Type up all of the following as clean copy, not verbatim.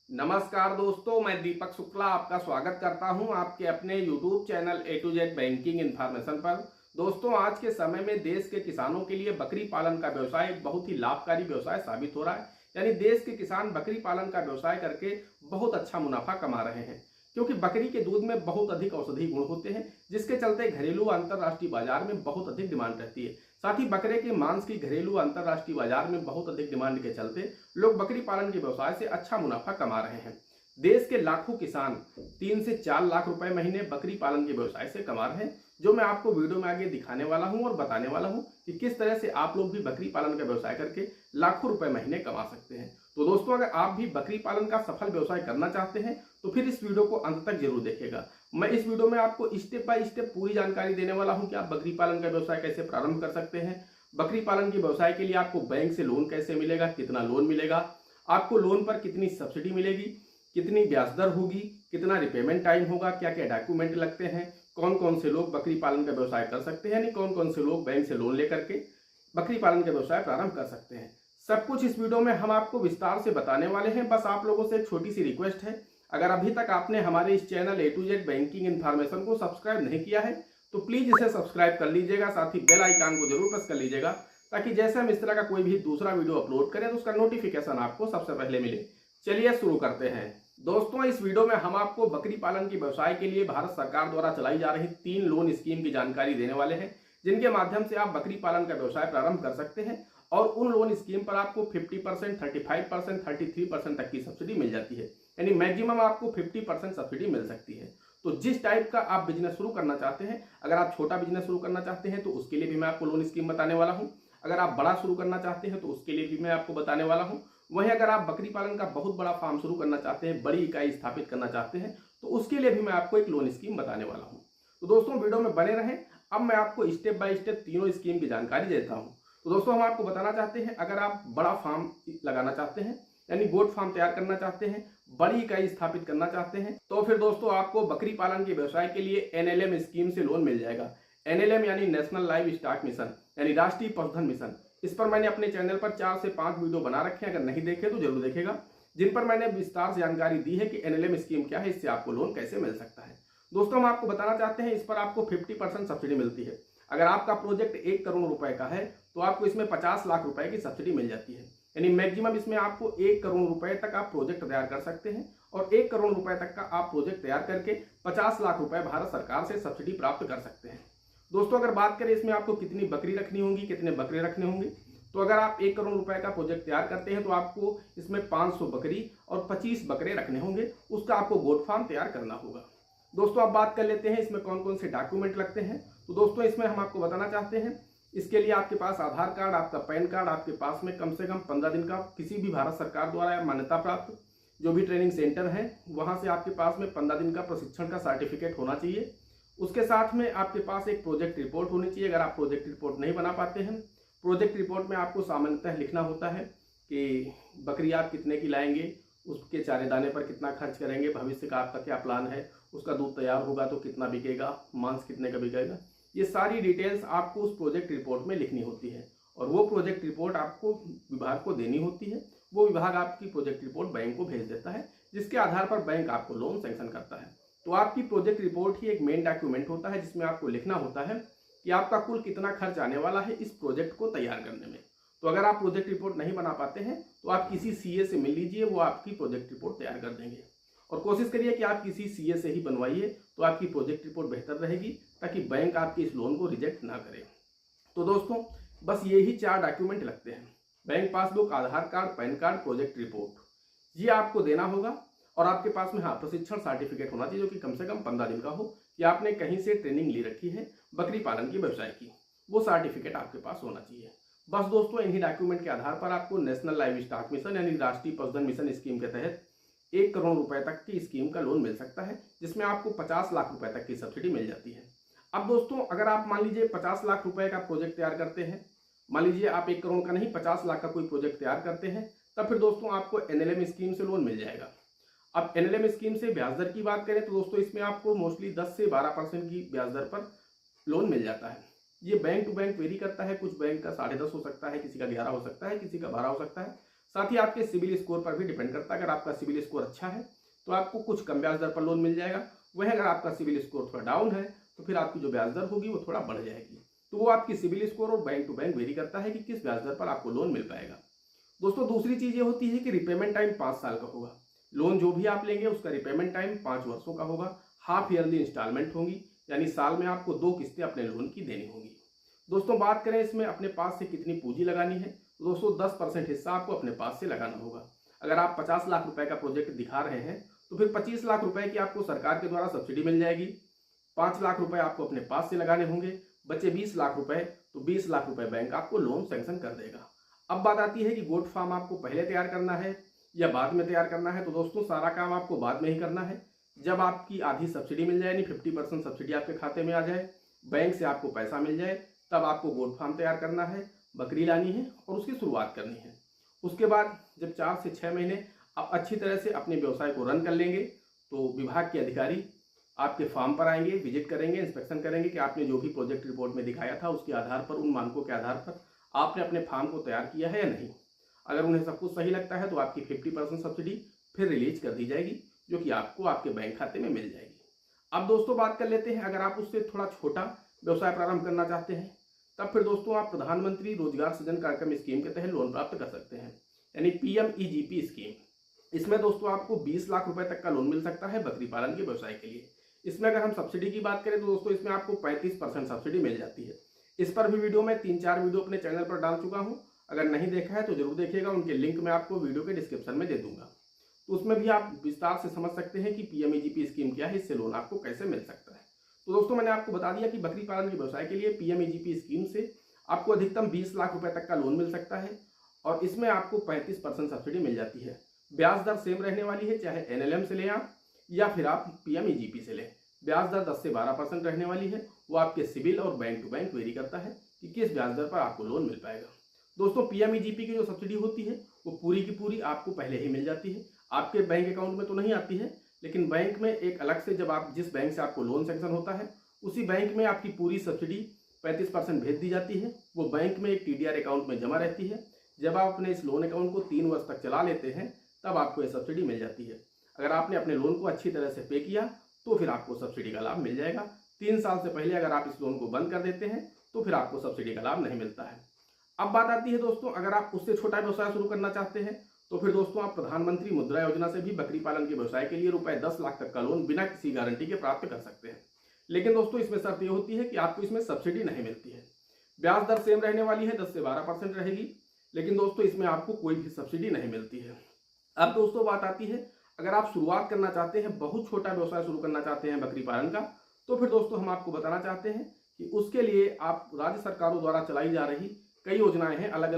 नमस्कार दोस्तों, मैं दीपक शुक्ला आपका स्वागत करता हूं आपके अपने YouTube channel A to Z banking information पर। दोस्तों, आज के समय में देश के किसानों के लिए बकरी पालन का व्यवसाय एक बहुत ही लाभकारी व्यवसाय साबित हो रहा है। यानी देश के किसान बकरी पालन का व्यवसाय करके बहुत अच्छा मुनाफा कमा रहे हैं, क्योंकि बकरी के दूध में बहुत अधिक औषधीय गुण होते हैं, जिसके चलते घरेलू व अंतर्राष्ट्रीय बाजार में बहुत अधिक डिमांड रहती है। साथ ही बकरे के मांस की घरेलू अंतर्राष्ट्रीय बाजार में बहुत अधिक डिमांड के चलते लोग बकरी पालन के व्यवसाय से अच्छा मुनाफा कमा रहे हैं। देश के लाखों किसान 3 से 4 लाख रुपए महीने बकरी पालन के व्यवसाय से कमा रहे हैं, जो मैं आपको वीडियो में आगे दिखाने वाला हूं और बताने वाला हूं कि किस तरह से आप लोग भी बकरी पालन का व्यवसाय करके लाखों रुपए महीने कमा सकते हैं। तो दोस्तों, अगर आप भी बकरी पालन का सफल व्यवसाय करना चाहते हैं तो फिर इस वीडियो को अंत तक जरूर देखिएगा। मैं इस वीडियो में आपको स्टेप बाय स्टेप पूरी जानकारी देने वाला हूं कि आप बकरी पालन का व्यवसाय कैसे प्रारंभ कर सकते हैं, बकरी पालन के व्यवसाय के लिए आपको बैंक से लोन कैसे मिलेगा, कितना लोन मिलेगा, आपको लोन पर कितनी सब्सिडी मिलेगी, कितनी ब्याज दर होगी, कितना रिपेमेंट टाइम होगा, क्या क्या डॉक्यूमेंट लगते हैं, कौन कौन से लोग बकरी पालन का व्यवसाय कर सकते हैं, यानी कौन कौन से लोग बैंक से लोन लेकर के बकरी पालन का व्यवसाय प्रारंभ कर सकते हैं। सब कुछ इस वीडियो में हम आपको विस्तार से बताने वाले हैं। बस आप लोगों से एक छोटी सी रिक्वेस्ट है, अगर अभी तक आपने हमारे इस channel A to Z banking information को सब्सक्राइब नहीं किया है तो प्लीज इसे सब्सक्राइब कर लीजिएगा, साथ ही बेल आइकन को जरूर प्रेस कर लीजिएगा, ताकि जैसे हम इस तरह का कोई भी दूसरा वीडियो अपलोड करें तो उसका नोटिफिकेशन आपको सबसे पहले मिले। चलिए शुरू करते हैं। दोस्तों, इस वीडियो में हम आपको बकरी पालन के व्यवसाय के लिए भारत सरकार द्वारा चलाई जा रही 3 लोन स्कीम की जानकारी देने वाले हैं, जिनके माध्यम से आप बकरी पालन का व्यवसाय प्रारंभ कर सकते हैं। और उन लोन स्कीम पर आपको 50%, 35%, 33% तक की सब्सिडी मिल जाती है, यानी मैक्सिमम आपको 50% सब्सिडी मिल सकती है। तो जिस टाइप का आप बिजनेस शुरू करना चाहते हैं, अगर आप छोटा बिजनेस शुरू करना चाहते हैं तो उसके लिए भी मैं आपको लोन स्कीम बताने वाला हूं। अगर आप बड़ा शुरू करना चाहते हैं तो उसके लिए भी मैं आपको बताने वाला हूं। वहीं अगर आप बकरी पालन का बहुत बड़ा फार्म शुरू करना चाहते हैं, बड़ी इकाई स्थापित करना चाहते हैं, तो उसके लिए भी मैं आपको एक लोन स्कीम बताने वाला हूं। तो दोस्तों, वीडियो में बने रहें। अब मैं आपको स्टेप बाय स्टेप तीनों स्कीम की जानकारी देता हूं। तो दोस्तों, हम आपको बताना चाहते हैं, अगर आप बड़ा फार्म लगाना चाहते हैं, यानी गोट फार्म तैयार करना चाहते हैं, बड़ी इकाई स्थापित करना चाहते हैं, तो फिर दोस्तों आपको बकरी पालन के व्यवसाय के लिए NLM स्कीम से लोन मिल जाएगा। NLM यानी नेशनल लाइव स्टॉक मिशन, यानी राष्ट्रीय पशुधन मिशन। इस पर मैंने अपने चैनल पर 4 से 5 वीडियो बना रखे हैं, अगर नहीं देखे तो जरूर देखेगा, जिन पर मैंने विस्तार से जानकारी दी है कि NLM स्कीम क्या है, इससे आपको लोन कैसे मिल सकता है। दोस्तों, हम आपको बताना चाहते हैं, इस पर आपको 50% सब्सिडी मिलती है। अगर आपका प्रोजेक्ट 1 करोड़ रुपए का है तो आपको इसमें 50 लाख रुपए की सब्सिडी मिल जाती है, यानी मैक्सिमम इसमें आपको 1 करोड़ रुपए तक आप प्रोजेक्ट तैयार कर सकते हैं। और 1 करोड़ रुपए तक का आप प्रोजेक्ट तैयार करके 50 लाख रुपए भारत सरकार से सब्सिडी प्राप्त कर सकते हैं। दोस्तों, अगर बात करें इसमें आपको कितनी बकरी रखनी होगी, कितने बकरे रखने होंगे, तो अगर आप 1 करोड़ रुपए का प्रोजेक्ट तैयार करते हैं तो आपको इसमें 500 बकरी और 25 बकरे रखने होंगे। उसका आपको गोट फार्म तैयार करना होगा। दोस्तों, अब बात कर लेते हैं इसमें कौन कौन से डॉक्यूमेंट लगते हैं। तो दोस्तों, इसमें हम आपको बताना चाहते हैं, इसके लिए आपके पास आधार कार्ड, आपका पैन कार्ड, आपके पास में कम से कम 15 दिन का किसी भी भारत सरकार द्वारा मान्यता प्राप्त जो भी ट्रेनिंग सेंटर है वहां से आपके पास में 15 दिन का प्रशिक्षण का सर्टिफिकेट होना चाहिए। उसके साथ में आपके पास एक प्रोजेक्ट रिपोर्ट होनी चाहिए। अगर आप प्रोजेक्ट रिपोर्ट नहीं बना पाते हैं, प्रोजेक्ट रिपोर्ट में आपको सामान्यतः लिखना होता है कि बकरी आप कितने की लाएंगे, उसके चारे दाने पर कितना खर्च करेंगे, भविष्य का आपका क्या प्लान है, उसका दूध तैयार होगा तो कितना बिकेगा, मांस कितने का बिकेगा, ये सारी डिटेल्स आपको उस प्रोजेक्ट रिपोर्ट में लिखनी होती है। और वो प्रोजेक्ट रिपोर्ट आपको विभाग को देनी होती है। वो विभाग आपकी प्रोजेक्ट रिपोर्ट बैंक को भेज देता है, जिसके आधार पर बैंक आपको लोन सैंक्शन करता है। तो आपकी प्रोजेक्ट रिपोर्ट ही एक मेन डॉक्यूमेंट होता है, जिसमें आपको लिखना होता है कि आपका कुल कितना खर्च आने वाला है इस प्रोजेक्ट को तैयार करने में। तो अगर आप प्रोजेक्ट रिपोर्ट नहीं बना पाते हैं तो आप किसी CA से मिल लीजिए, वो आपकी प्रोजेक्ट रिपोर्ट तैयार कर देंगे। और कोशिश करिए कि आप किसी CA से ही बनवाइए, तो आपकी प्रोजेक्ट रिपोर्ट बेहतर रहेगी, ताकि बैंक आपके इस लोन को रिजेक्ट ना करे। तो दोस्तों, बस यही 4 डॉक्यूमेंट लगते हैं, bank passbook, Aadhaar card, PAN card, project report, ये आपको देना होगा। और आपके पास में प्रशिक्षण सर्टिफिकेट होना चाहिए, जो कि कम से कम 15 दिन का हो, कि आपने कहीं से ट्रेनिंग ली रखी है बकरी पालन के व्यवसाय की, वो सर्टिफिकेट आपके पास होना चाहिए। बस दोस्तों, इन्हीं डॉक्यूमेंट के आधार पर आपको नेशनल लाइव स्टॉक मिशन यानी राष्ट्रीय पशुधन मिशन स्कीम के तहत 1 करोड़ रुपए तक की स्कीम का लोन मिल सकता है, जिसमें आपको 50 लाख रुपए तक की सब्सिडी मिल जाती है। अब दोस्तों, अगर आप मान लीजिए 50 लाख रुपए का प्रोजेक्ट तैयार करते हैं, मान लीजिए आप 1 करोड़ का नहीं 50 लाख का कोई प्रोजेक्ट तैयार करते हैं, तब फिर दोस्तों आपको NLM स्कीम से लोन मिल जाएगा। अब NLM स्कीम से ब्याज दर की बात करें तो दोस्तों इसमें आपको मोस्टली 10 से 12% की ब्याज दर पर लोन मिल जाता है। ये बैंक टू बैंक वेरी करता है, कुछ बैंक का 10.5 हो सकता है, किसी का 11 हो सकता है, किसी का 12 हो सकता है। साथ ही आपके सिबिल स्कोर पर भी डिपेंड करता है। अगर आपका सिबिल स्कोर अच्छा है तो आपको कुछ कम ब्याज दर पर लोन मिल जाएगा। वहीं अगर आपका सिबिल स्कोर थोड़ा डाउन है तो फिर आपकी जो ब्याज दर होगी वो थोड़ा बढ़ जाएगी। तो वो आपकी सिबिल स्कोर और बैंक टू बैंक वेरी करता है कि किस ब्याज दर पर आपको लोन मिल पाएगा। दोस्तों दूसरी चीज ये होती है कि रिपेमेंट टाइम 5 साल का होगा। लोन जो भी आप लेंगे उसका रिपेमेंट टाइम 5 वर्षों का होगा। हाफ ईयरली इंस्टॉलमेंट होंगी, यानी साल में आपको 2 किस्तें अपने लोन की देनी होंगी। दोस्तों बात करें इसमें अपने पास से कितनी पूंजी लगानी है, तो दोस्तों 10% हिस्सा आपको अपने पास से लगाना होगा। अगर आप 50 लाख रुपए का प्रोजेक्ट दिखा रहे हैं तो फिर 25 लाख रुपए की आपको सरकार के द्वारा सब्सिडी मिल जाएगी। 5 लाख रुपए आपको अपने पास से लगाने होंगे, बचे 20 लाख रुपए, तो 20 लाख रुपए बैंक आपको लोन सैंक्शन कर देगा। अब बात आती है कि गोट फॉर्म आपको पहले तैयार करना है या बाद में तैयार करना है। तो दोस्तों सारा काम आपको बाद में ही करना है। जब आपकी आधी सब्सिडी मिल जाए, यानी 50% सब्सिडी आपके खाते में आ जाए, बैंक से आपको पैसा मिल जाए, तब आपको गोट फार्म तैयार करना है, बकरी लानी है और उसकी शुरुआत करनी है। उसके बाद जब 4 से 6 महीने आप अच्छी तरह से अपने व्यवसाय को रन कर लेंगे तो विभाग के अधिकारी आपके फार्म पर आएंगे, विजिट करेंगे, इंस्पेक्शन करेंगे कि आपने जो भी प्रोजेक्ट रिपोर्ट में दिखाया था उसके आधार पर, उन मानकों के आधार पर आपने अपने फार्म को तैयार किया है या नहीं। अगर उन्हें सब कुछ सही लगता है तो आपकी 50% सब्सिडी फिर रिलीज कर दी जाएगी, जो कि आपको आपके बैंक खाते में मिल जाएगी। अब दोस्तों बात कर लेते हैं, अगर आप उससे थोड़ा छोटा व्यवसाय प्रारंभ करना चाहते हैं तब फिर दोस्तों आप प्रधानमंत्री रोजगार सृजन कार्यक्रम स्कीम के तहत लोन प्राप्त कर सकते हैं, यानी PMEGP स्कीम। इसमें दोस्तों आपको 20 लाख रुपए तक का लोन मिल सकता है बकरी पालन के व्यवसाय के लिए। इसमें अगर हम सब्सिडी की बात करें तो दोस्तों इसमें आपको 35% सब्सिडी मिल जाती है। इस पर भी वीडियो में 3-4 वीडियो अपने चैनल पर डाल चुका हूं, अगर नहीं देखा है तो जरूर देखिएगा, उनके लिंक मैं आपको वीडियो के डिस्क्रिप्शन में दे दूंगा। तो उसमें भी आप विस्तार से समझ सकते हैं कि PMEGP स्कीम क्या है, इससे लोन आपको कैसे मिल सकता है। तो दोस्तों मैंने आपको बता दिया कि बकरी पालन के व्यवसाय के लिए PMEGP स्कीम से आपको अधिकतम 20 लाख रुपए तक का लोन मिल सकता है और इसमें आपको 35% सब्सिडी मिल जाती है। ब्याज दर सेम रहने वाली है, चाहे NLM से लें आप या फिर आप PMEGP से लें। ब्याज दर 10 से 12% रहने वाली है। वो आपके सिबिल और बैंक टू बैंक वेरी करता है कि किस ब्याज दर पर आपको लोन मिल पाएगा। दोस्तों PMEGP की जो सब्सिडी होती है वो पूरी की पूरी आपको पहले ही मिल जाती है, आपके बैंक अकाउंट में तो नहीं आती है, लेकिन बैंक में एक अलग से, जब आप जिस बैंक से आपको लोन सैंक्शन होता है उसी बैंक में आपकी पूरी सब्सिडी 35% भेज दी जाती है। वो बैंक में एक TDR अकाउंट में जमा रहती है। जब आप अपने इस लोन अकाउंट को 3 वर्ष तक चला लेते हैं तब आपको ये सब्सिडी मिल जाती है। अगर आपने अपने लोन को अच्छी तरह से पे किया तो फिर आपको सब्सिडी का लाभ मिल जाएगा। 3 साल से पहले अगर आप इस लोन को बंद कर देते हैं तो फिर आपको सब्सिडी का लाभ नहीं मिलता है। अब बात आती है दोस्तों, अगर आप उससे छोटा व्यवसाय शुरू करना चाहते हैं तो फिर दोस्तों आप प्रधानमंत्री मुद्रा योजना से भी बकरी पालन के व्यवसाय के लिए रुपए 10 लाख तक का लोन बिना किसी गारंटी के प्राप्त कर सकते हैं। लेकिन दोस्तों इसमें शर्त यह होती है कि आपको इसमें सब्सिडी नहीं मिलती है। ब्याज दर सेम रहने वाली है, 10 से 12% रहेगी, लेकिन दोस्तों इसमें आपको कोई भी सब्सिडी नहीं मिलती है। अब दोस्तों बात आती है, अगर आप शुरुआत करना चाहते हैं, बहुत छोटा व्यवसाय शुरू करना चाहते हैं बकरी पालन का, तो फिर दोस्तों हम आपको बताना चाहते हैं कि उसके लिए आप राज्य सरकारों द्वारा चलाई जा रही कई योजनाएं हैं। अलग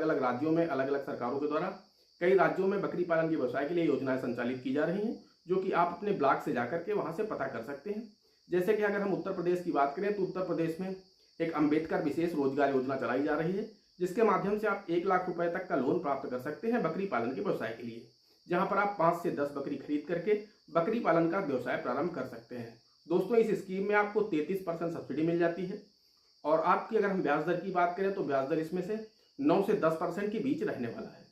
अलग राज्यों में अलग अलग सरकारों के द्वारा कई राज्यों में बकरी पालन के व्यवसाय के लिए योजनाएं संचालित की जा रही हैं, जो कि आप अपने ब्लॉक से जाकर के वहां से पता कर सकते हैं। जैसे कि अगर हम उत्तर प्रदेश की बात करें तो उत्तर प्रदेश में एक अंबेडकर विशेष रोजगार योजना चलाई जा रही है, जिसके माध्यम से आप 1 लाख रुपए तक का लोन प्राप्त कर सकते हैं बकरी पालन के व्यवसाय के लिए, जहां पर आप 5 से 10 बकरी खरीद करके बकरी पालन का व्यवसाय प्रारंभ कर सकते हैं। दोस्तों इस स्कीम में आपको 33% सब्सिडी मिल जाती है और आपकी अगर हम ब्याज दर की बात करें तो ब्याज दर इसमें से 9 से 10% के बीच रहने वाला है।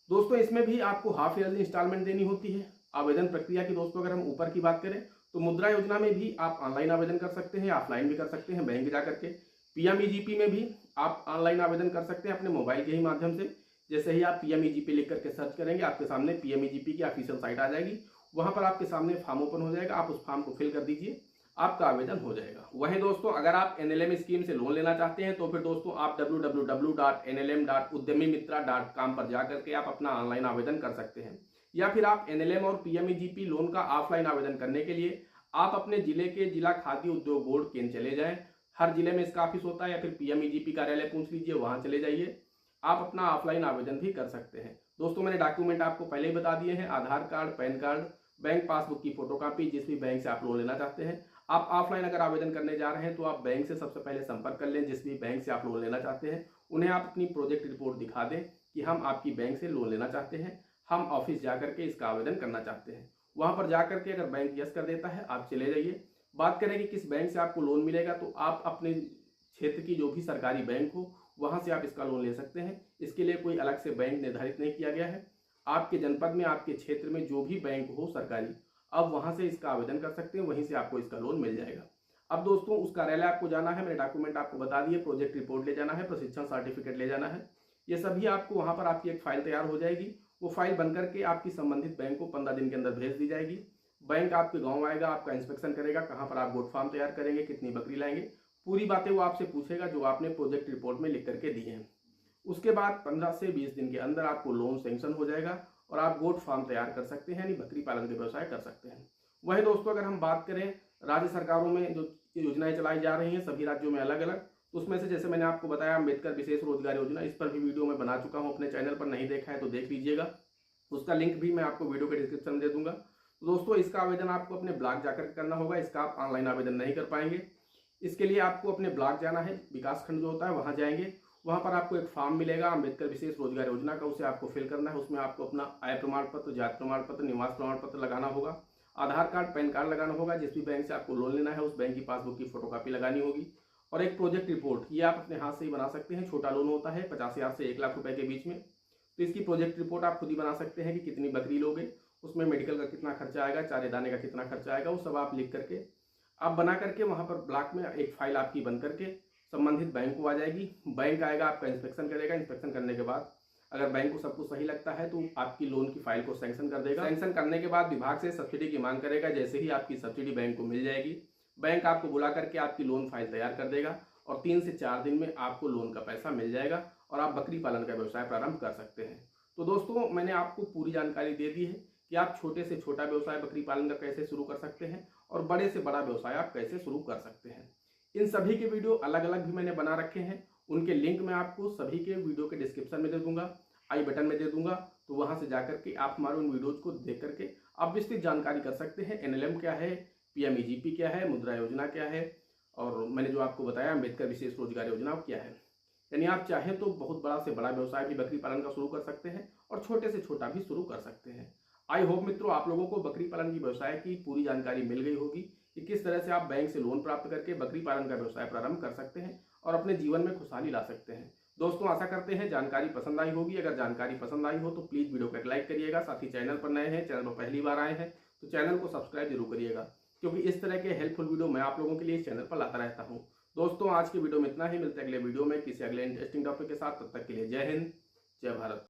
दोस्तों इसमें भी आपको हाफ ईयरली इंस्टॉलमेंट देनी होती है। आवेदन प्रक्रिया की दोस्तों अगर हम ऊपर की बात करें तो मुद्रा योजना में भी आप ऑनलाइन आवेदन कर सकते हैं, ऑफलाइन भी कर सकते हैं बैंक जाकर के। PMEGP में भी आप ऑनलाइन आवेदन कर सकते हैं अपने मोबाइल के ही माध्यम से। जैसे ही आप PMEGP लिख करके सर्च करेंगे, आपके सामने PMEGP की ऑफिशियल साइट आ जाएगी, वहां पर आपके सामने फॉर्म ओपन हो जाएगा, आप उस फॉर्म को फिल कर दीजिए, आपका आवेदन हो जाएगा। वहीं दोस्तों अगर आप NLM स्कीम से लोन लेना चाहते हैं तो फिर दोस्तों आप www.nlm.udyamimitra.com पर जाकर के आप अपना ऑनलाइन आवेदन कर सकते हैं, या फिर आप NLM और PMEGP लोन का ऑफलाइन आवेदन करने के लिए आप अपने जिले के जिला खाद्य उद्योग बोर्ड केंद्र चले जाएं। हर जिले में इसका ऑफिस होता है, या फिर PMEGP कार्यालय पूछ लीजिए, वहां चले जाइए, आप अपना ऑफलाइन आवेदन भी कर सकते हैं। दोस्तों मैंने डॉक्यूमेंट आपको पहले ही बता दिए हैं, Aadhaar card, PAN card, bank passbook की फोटोकॉपी, जिस भी बैंक से आप लोन लेना चाहते हैं। आप ऑफलाइन अगर आवेदन करने जा रहे हैं तो आप बैंक से सबसे पहले संपर्क कर लें, जिस भी बैंक से आप लोन लेना चाहते हैं। उन्हें आप अपनी प्रोजेक्ट रिपोर्ट दिखा दें कि हम आपकी बैंक से लोन लेना चाहते हैं, हम ऑफिस जाकर के इसका आवेदन करना चाहते हैं। वहां पर जाकर के अगर बैंक यस कर देता है, आप चले जाइए। बात करें कि किस बैंक से आपको लोन मिलेगा, तो आप अपने क्षेत्र की जो भी सरकारी बैंक हो वहाँ से आप इसका लोन ले सकते हैं। इसके लिए कोई अलग से बैंक निर्धारित नहीं किया गया है। आपके जनपद में, आपके क्षेत्र में जो भी बैंक हो सरकारी, अब वहाँ से इसका आवेदन कर सकते हैं, वहीं से आपको इसका लोन मिल जाएगा। अब दोस्तों उस कार्यालय आपको जाना है, मैंने डॉक्यूमेंट आपको बता दिए, प्रोजेक्ट रिपोर्ट ले जाना है, प्रशिक्षण सर्टिफिकेट ले जाना है। ये सभी आपको वहाँ पर आपकी एक फाइल तैयार हो जाएगी। वो फाइल बनकर के आपकी संबंधित बैंक को 15 दिन के अंदर भेज दी जाएगी। बैंक आपके गांव आएगा, आपका इंस्पेक्शन करेगा, कहाँ पर आप गोट फार्म तैयार करेंगे, कितनी बकरी लाएंगे, पूरी बातें वो आपसे पूछेगा जो आपने प्रोजेक्ट रिपोर्ट में लिख करके दी हैं। उसके बाद 15 से 20 दिन के अंदर आपको लोन सेंक्शन हो जाएगा और आप गोट फार्म तैयार कर सकते हैं, यानी बकरी पालन के व्यवसाय कर सकते हैं। वही दोस्तों अगर हम बात करें राज्य सरकारों में जो योजनाएं चलाई जा रही हैं सभी राज्यों में अलग अलग, तो उसमें से जैसे मैंने आपको बताया अम्बेडकर विशेष रोजगार योजना, इस पर भी वीडियो मैं बना चुका हूं अपने चैनल पर, नहीं देखा है तो देख लीजिएगा। उसका लिंक भी मैं आपको वीडियो के डिस्क्रिप्शन में दे दूंगा। तो दोस्तों इसका आवेदन आपको अपने ब्लॉक जाकर करना होगा, इसका आप ऑनलाइन आवेदन नहीं कर पाएंगे। इसके लिए आपको अपने ब्लॉक जाना है, विकास खंड जो होता है वहाँ जाएंगे, वहाँ पर आपको एक फॉर्म मिलेगा अम्बेडकर विशेष रोजगार योजना का, उसे आपको फिल करना है। उसमें आपको अपना आय प्रमाण पत्र, जाति प्रमाण पत्र, निवास प्रमाण पत्र लगाना होगा, आधार कार्ड, पैन कार्ड लगाना होगा, जिस भी बैंक से आपको लोन लेना है उस बैंक की पासबुक की फोटोकॉपी लगानी होगी, और एक प्रोजेक्ट रिपोर्ट, ये आप अपने हाथ से ही बना सकते हैं। छोटा लोन होता है 50,000 से 1 लाख रुपए के बीच में, तो इसकी प्रोजेक्ट रिपोर्ट आप खुद ही बना सकते हैं कि कितनी बकरी लोगे, उसमें मेडिकल का कितना खर्चा आएगा, चारे दाने का कितना खर्चा आएगा, वो सब आप लिख करके आप बना करके वहाँ पर ब्लॉक में एक फाइल आपकी बन करके संबंधित बैंक को आ जाएगी। बैंक आएगा, आपका इंस्पेक्शन करेगा, इंस्पेक्शन करने के बाद अगर बैंक को सब कुछ सही लगता है तो आपकी लोन की फाइल को सैंक्शन कर देगा। सैंक्शन करने के बाद विभाग से सब्सिडी की मांग करेगा। जैसे ही आपकी सब्सिडी बैंक को मिल जाएगी, बैंक आपको बुला करके आपकी लोन फाइल तैयार कर देगा और 3 से 4 दिन में आपको लोन का पैसा मिल जाएगा और आप बकरी पालन का व्यवसाय प्रारंभ कर सकते हैं। तो दोस्तों मैंने आपको पूरी जानकारी दे दी है कि आप छोटे से छोटा व्यवसाय बकरी पालन का कैसे शुरू कर सकते हैं और बड़े से बड़ा व्यवसाय आप कैसे शुरू कर सकते हैं। इन सभी के वीडियो अलग अलग भी मैंने बना रखे हैं, उनके लिंक मैं आपको सभी के वीडियो के डिस्क्रिप्शन में दे दूंगा, आई बटन में दे दूंगा, तो वहां से जाकर के आप हमारे उन वीडियोज को देख करके आप विस्तृत जानकारी कर सकते हैं। NLM क्या है, PMEGP क्या है, मुद्रा योजना क्या है, और मैंने जो आपको बताया अम्बेडकर विशेष रोजगार योजना क्या है। यानी आप चाहें तो बहुत बड़ा से बड़ा व्यवसाय भी बकरी पालन का शुरू कर सकते हैं और छोटे से छोटा भी शुरू कर सकते हैं। आई होप मित्रों आप लोगों को बकरी पालन की व्यवसाय की पूरी जानकारी मिल गई होगी कि किस तरह से आप बैंक से लोन प्राप्त करके बकरी पालन का व्यवसाय प्रारंभ कर सकते हैं और अपने जीवन में खुशहाली ला सकते हैं। दोस्तों आशा करते हैं जानकारी पसंद आई होगी। अगर जानकारी पसंद आई हो तो प्लीज़ वीडियो को एक लाइक करिएगा। साथ ही चैनल पर नए हैं, चैनल पर पहली बार आए हैं तो चैनल को सब्सक्राइब जरूर करिएगा, क्योंकि इस तरह के हेल्पफुल वीडियो मैं आप लोगों के लिए इस चैनल पर लाता रहता हूँ। दोस्तों आज की वीडियो में इतना ही, मिलते हैं अगले वीडियो में किसी अगले इंटरेस्टिंग टॉपिक के साथ। तब तक के लिए जय हिंद, जय भारत।